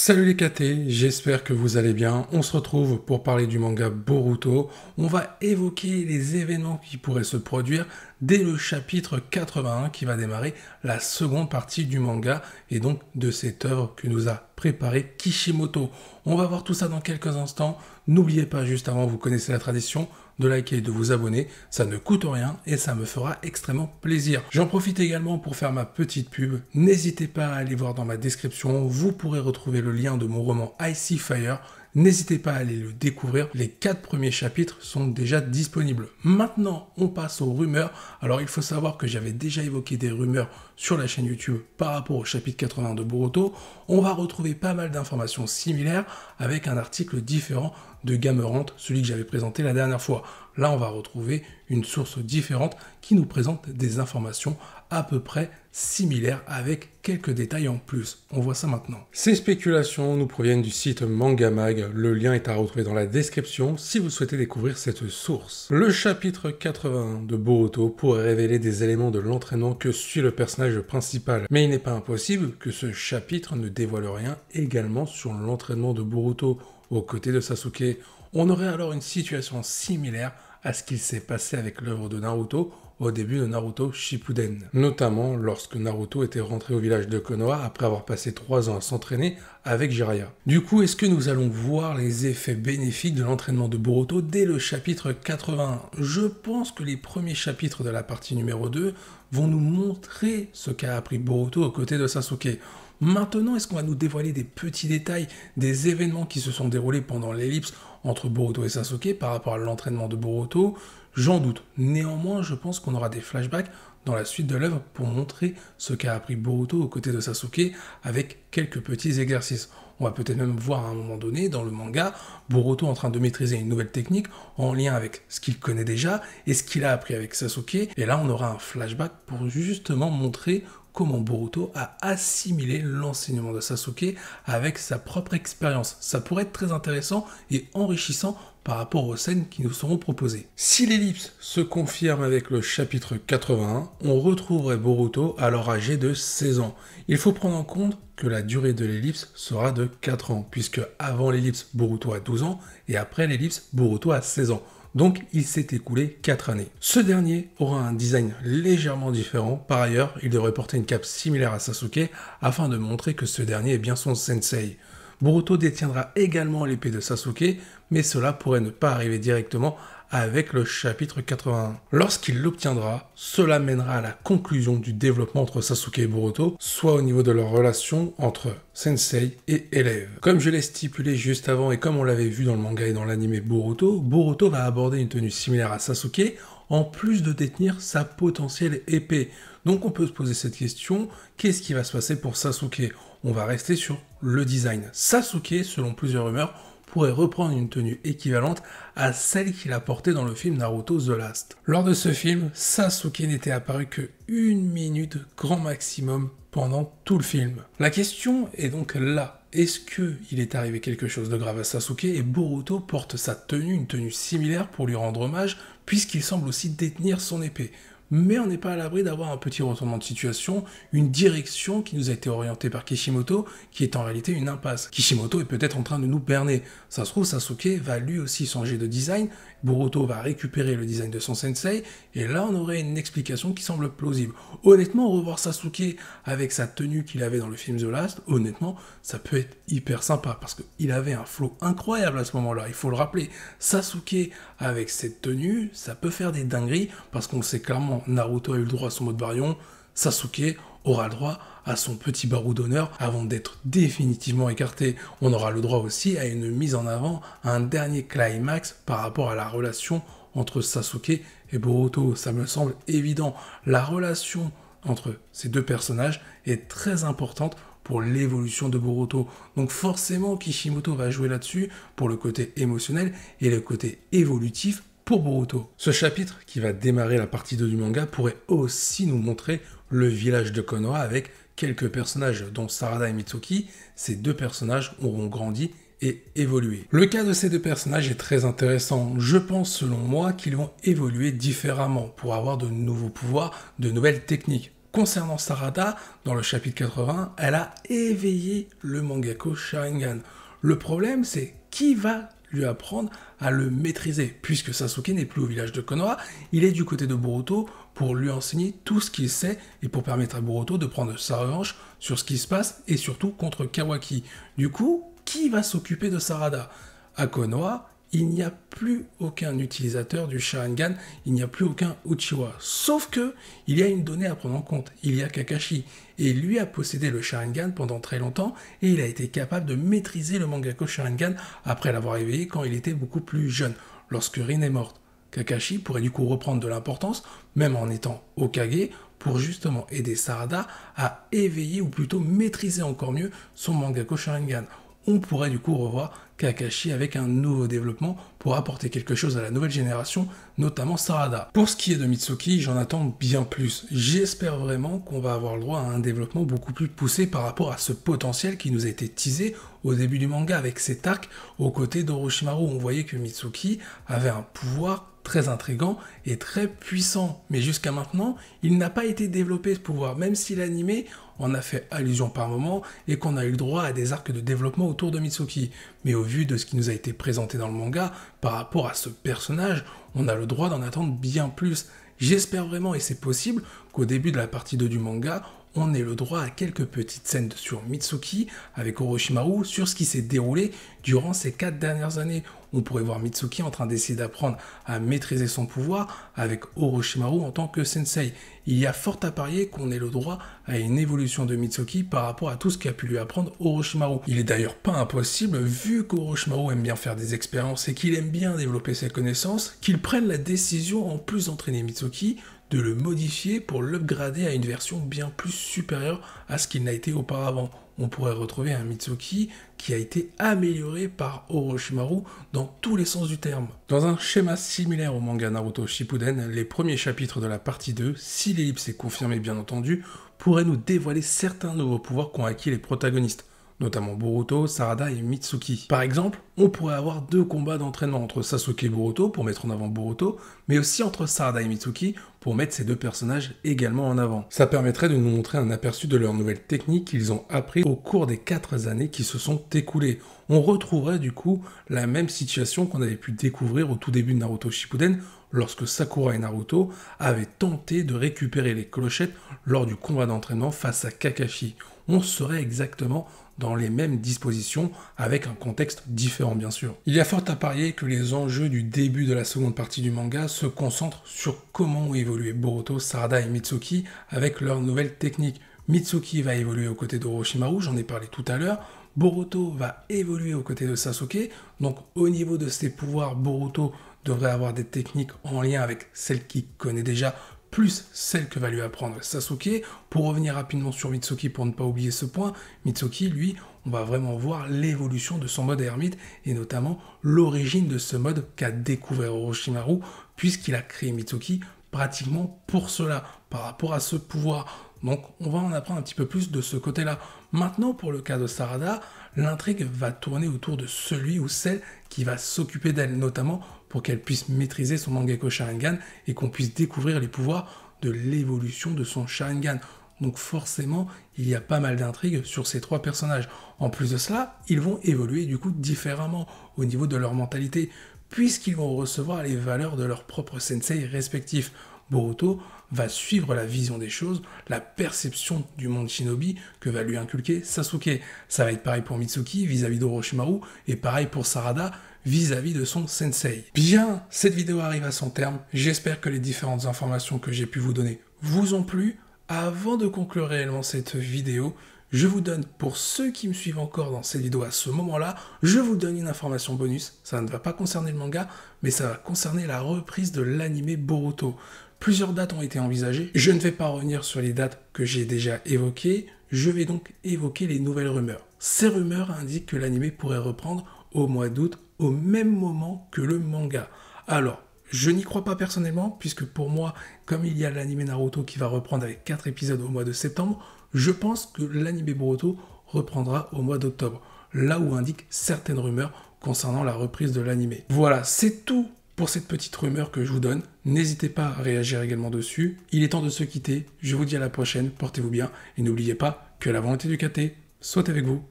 Salut les KT, j'espère que vous allez bien. On se retrouve pour parler du manga Boruto. On va évoquer les événements qui pourraient se produire dès le chapitre 81 qui va démarrer la seconde partie du manga et donc de cette œuvre que nous a préparé Kishimoto. On va voir tout ça dans quelques instants. N'oubliez pas, juste avant, vous connaissez la tradition, de liker et de vous abonner, ça ne coûte rien et ça me fera extrêmement plaisir. J'en profite également pour faire ma petite pub. N'hésitez pas à aller voir dans ma description, vous pourrez retrouver le lien de mon roman Icy Fire. N'hésitez pas à aller le découvrir, les 4 premiers chapitres sont déjà disponibles. Maintenant, on passe aux rumeurs. Alors il faut savoir que j'avais déjà évoqué des rumeurs sur la chaîne YouTube par rapport au chapitre 80 de Boruto. On va retrouver pas mal d'informations similaires avec un article différent de Gamerant, celui que j'avais présenté la dernière fois. Là, on va retrouver une source différente qui nous présente des informations à peu près similaires avec quelques détails en plus. On voit ça maintenant. Ces spéculations nous proviennent du site Mangamag. Le lien est à retrouver dans la description si vous souhaitez découvrir cette source. Le chapitre 81 de Boruto pourrait révéler des éléments de l'entraînement que suit le personnage principal. Mais il n'est pas impossible que ce chapitre ne dévoile rien également sur l'entraînement de Boruto aux côtés de Sasuke. On aurait alors une situation similaire à ce qu'il s'est passé avec l'œuvre de Naruto au début de Naruto Shippuden, notamment lorsque Naruto était rentré au village de Konoha après avoir passé 3 ans à s'entraîner avec Jiraiya. Du coup, est-ce que nous allons voir les effets bénéfiques de l'entraînement de Boruto dès le chapitre 81 ? Je pense que les premiers chapitres de la partie numéro 2 vont nous montrer ce qu'a appris Boruto aux côtés de Sasuke. Maintenant, est-ce qu'on va nous dévoiler des petits détails des événements qui se sont déroulés pendant l'ellipse entre Boruto et Sasuke par rapport à l'entraînement de Boruto? J'en doute. Néanmoins, je pense qu'on aura des flashbacks dans la suite de l'œuvre pour montrer ce qu'a appris Boruto aux côtés de Sasuke avec quelques petits exercices. On va peut-être même voir à un moment donné dans le manga Boruto en train de maîtriser une nouvelle technique en lien avec ce qu'il connaît déjà et ce qu'il a appris avec Sasuke. Et là, on aura un flashback pour justement montrer comment Boruto a assimilé l'enseignement de Sasuke avec sa propre expérience. Ça pourrait être très intéressant et enrichissant par rapport aux scènes qui nous seront proposées. Si l'ellipse se confirme avec le chapitre 81, on retrouverait Boruto alors âgé de 16 ans. Il faut prendre en compte que la durée de l'ellipse sera de 4 ans, puisque avant l'ellipse, Boruto a 12 ans, et après l'ellipse, Boruto a 16 ans. Donc il s'est écoulé 4 années. Ce dernier aura un design légèrement différent. Par ailleurs, il devrait porter une cape similaire à Sasuke afin de montrer que ce dernier est bien son sensei. Boruto détiendra également l'épée de Sasuke, mais cela pourrait ne pas arriver directement avec le chapitre 81. Lorsqu'il l'obtiendra, cela mènera à la conclusion du développement entre Sasuke et Boruto, soit au niveau de leur relation entre sensei et élève. Comme je l'ai stipulé juste avant et comme on l'avait vu dans le manga et dans l'anime Boruto, Boruto va aborder une tenue similaire à Sasuke, en plus de détenir sa potentielle épée. Donc on peut se poser cette question, qu'est-ce qui va se passer pour Sasuke ? On va rester sur le design. Sasuke, selon plusieurs rumeurs, pourrait reprendre une tenue équivalente à celle qu'il a portée dans le film Naruto The Last. Lors de ce film, Sasuke n'était apparu que 1 minute grand maximum pendant tout le film. La question est donc là. Est-ce qu'il est arrivé quelque chose de grave à Sasuke et Boruto porte sa tenue, une tenue similaire pour lui rendre hommage, puisqu'il semble aussi détenir son épée. Mais on n'est pas à l'abri d'avoir un petit retournement de situation, une direction qui nous a été orientée par Kishimoto, qui est en réalité une impasse. Kishimoto est peut-être en train de nous berner. Ça se trouve, Sasuke va lui aussi changer de design, Boruto va récupérer le design de son sensei, et là on aurait une explication qui semble plausible. Honnêtement, revoir Sasuke avec sa tenue qu'il avait dans le film The Last, honnêtement, ça peut être hyper sympa, parce qu'il avait un flow incroyable à ce moment-là, il faut le rappeler. Sasuke avec cette tenue, ça peut faire des dingueries, parce qu'on le sait clairement, Naruto a eu le droit à son mode Baryon, Sasuke aura le droit à son petit barreau d'honneur avant d'être définitivement écarté. On aura le droit aussi à une mise en avant, à un dernier climax par rapport à la relation entre Sasuke et Boruto. Ça me semble évident. La relation entre ces deux personnages est très importante pour l'évolution de Boruto. Donc forcément, Kishimoto va jouer là-dessus pour le côté émotionnel et le côté évolutif pour Boruto. Ce chapitre, qui va démarrer la partie 2 du manga, pourrait aussi nous montrer le village de Konoha avec quelques personnages, dont Sarada et Mitsuki. Ces deux personnages auront grandi et évolué. Le cas de ces deux personnages est très intéressant. Je pense, selon moi, qu'ils vont évoluer différemment pour avoir de nouveaux pouvoirs, de nouvelles techniques. Concernant Sarada, dans le chapitre 80, elle a éveillé le mangako Sharingan. Le problème, c'est qui va lui apprendre à le maîtriser, puisque Sasuke n'est plus au village de Konoha, il est du côté de Boruto pour lui enseigner tout ce qu'il sait et pour permettre à Boruto de prendre sa revanche sur ce qui se passe et surtout contre Kawaki. Du coup, qui va s'occuper de Sarada? À Konoha, il n'y a plus aucun utilisateur du Sharingan, il n'y a plus aucun Uchiwa. Sauf que, il y a une donnée à prendre en compte, il y a Kakashi. Et lui a possédé le Sharingan pendant très longtemps, et il a été capable de maîtriser le mangako Sharingan après l'avoir éveillé quand il était beaucoup plus jeune, lorsque Rin est morte. Kakashi pourrait du coup reprendre de l'importance, même en étant Hokage, pour justement aider Sarada à éveiller ou plutôt maîtriser encore mieux son mangako Sharingan. On pourrait du coup revoir Kakashi avec un nouveau développement pour apporter quelque chose à la nouvelle génération, notamment Sarada. Pour ce qui est de Mitsuki, j'en attends bien plus. J'espère vraiment qu'on va avoir le droit à un développement beaucoup plus poussé par rapport à ce potentiel qui nous a été teasé au début du manga avec cet arc aux côtés d'Orochimaru. On voyait que Mitsuki avait un pouvoir très intriguant et très puissant. Mais jusqu'à maintenant, il n'a pas été développé ce pouvoir, même si l'anime en a fait allusion par moment et qu'on a eu le droit à des arcs de développement autour de Mitsuki. Mais au vu de ce qui nous a été présenté dans le manga, par rapport à ce personnage, on a le droit d'en attendre bien plus. J'espère vraiment, et c'est possible, qu'au début de la partie 2 du manga, on ait le droit à quelques petites scènes sur Mitsuki avec Orochimaru sur ce qui s'est déroulé durant ces 4 dernières années. On pourrait voir Mitsuki en train d'essayer d'apprendre à maîtriser son pouvoir avec Orochimaru en tant que sensei. Il y a fort à parier qu'on ait le droit à une évolution de Mitsuki par rapport à tout ce qu'a pu lui apprendre Orochimaru. Il est d'ailleurs pas impossible, vu qu'Orochimaru aime bien faire des expériences et qu'il aime bien développer ses connaissances, qu'il prenne la décision, en plus d'entraîner Mitsuki, de le modifier pour l'upgrader à une version bien plus supérieure à ce qu'il n'a été auparavant. On pourrait retrouver un Mitsuki qui a été amélioré par Orochimaru dans tous les sens du terme. Dans un schéma similaire au manga Naruto Shippuden, les premiers chapitres de la partie 2, si l'ellipse est confirmée bien entendu, pourraient nous dévoiler certains nouveaux pouvoirs qu'ont acquis les protagonistes, notamment Boruto, Sarada et Mitsuki. Par exemple, on pourrait avoir 2 combats d'entraînement entre Sasuke et Boruto pour mettre en avant Boruto, mais aussi entre Sarada et Mitsuki pour mettre ces 2 personnages également en avant. Ça permettrait de nous montrer un aperçu de leurs nouvelles techniques qu'ils ont appris au cours des 4 années qui se sont écoulées. On retrouverait du coup la même situation qu'on avait pu découvrir au tout début de Naruto Shippuden, lorsque Sakura et Naruto avaient tenté de récupérer les clochettes lors du combat d'entraînement face à Kakashi. On serait exactement dans les mêmes dispositions, avec un contexte différent bien sûr. Il y a fort à parier que les enjeux du début de la seconde partie du manga se concentrent sur comment ont évolué Boruto, Sarada et Mitsuki avec leurs nouvelles techniques. Mitsuki va évoluer aux côtés d'Orochimaru, j'en ai parlé tout à l'heure. Boruto va évoluer aux côtés de Sasuke, donc au niveau de ses pouvoirs, Boruto devrait avoir des techniques en lien avec celles qu'il connaît déjà, plus celle que va lui apprendre Sasuke. Pour revenir rapidement sur Mitsuki, pour ne pas oublier ce point, Mitsuki, lui, on va vraiment voir l'évolution de son mode ermite, et notamment l'origine de ce mode qu'a découvert Orochimaru, puisqu'il a créé Mitsuki pratiquement pour cela, par rapport à ce pouvoir. Donc on va en apprendre un petit peu plus de ce côté-là. Maintenant, pour le cas de Sarada, l'intrigue va tourner autour de celui ou celle qui va s'occuper d'elle, notamment pour qu'elle puisse maîtriser son mangako Sharingan et qu'on puisse découvrir les pouvoirs de l'évolution de son Sharingan. Donc forcément, il y a pas mal d'intrigues sur ces 3 personnages. En plus de cela, ils vont évoluer du coup différemment au niveau de leur mentalité, puisqu'ils vont recevoir les valeurs de leurs propres sensei respectifs. Boruto va suivre la vision des choses, la perception du monde shinobi que va lui inculquer Sasuke. Ça va être pareil pour Mitsuki vis-à-vis d'Orochimaru et pareil pour Sarada vis-à-vis de son sensei. Bien, cette vidéo arrive à son terme. J'espère que les différentes informations que j'ai pu vous donner vous ont plu. Avant de conclure réellement cette vidéo, je vous donne, pour ceux qui me suivent encore dans cette vidéo à ce moment-là, je vous donne une information bonus. Ça ne va pas concerner le manga, mais ça va concerner la reprise de l'anime Boruto. Plusieurs dates ont été envisagées. Je ne vais pas revenir sur les dates que j'ai déjà évoquées. Je vais donc évoquer les nouvelles rumeurs. Ces rumeurs indiquent que l'anime pourrait reprendre au mois d'août, au même moment que le manga. Alors, je n'y crois pas personnellement, puisque pour moi, comme il y a l'anime Naruto qui va reprendre avec 4 épisodes au mois de septembre, je pense que l'anime Boruto reprendra au mois d'octobre, là où indiquent certaines rumeurs concernant la reprise de l'anime. Voilà, c'est tout pour cette petite rumeur que je vous donne. N'hésitez pas à réagir également dessus. Il est temps de se quitter. Je vous dis à la prochaine. Portez-vous bien et n'oubliez pas que la volonté du KT soit avec vous.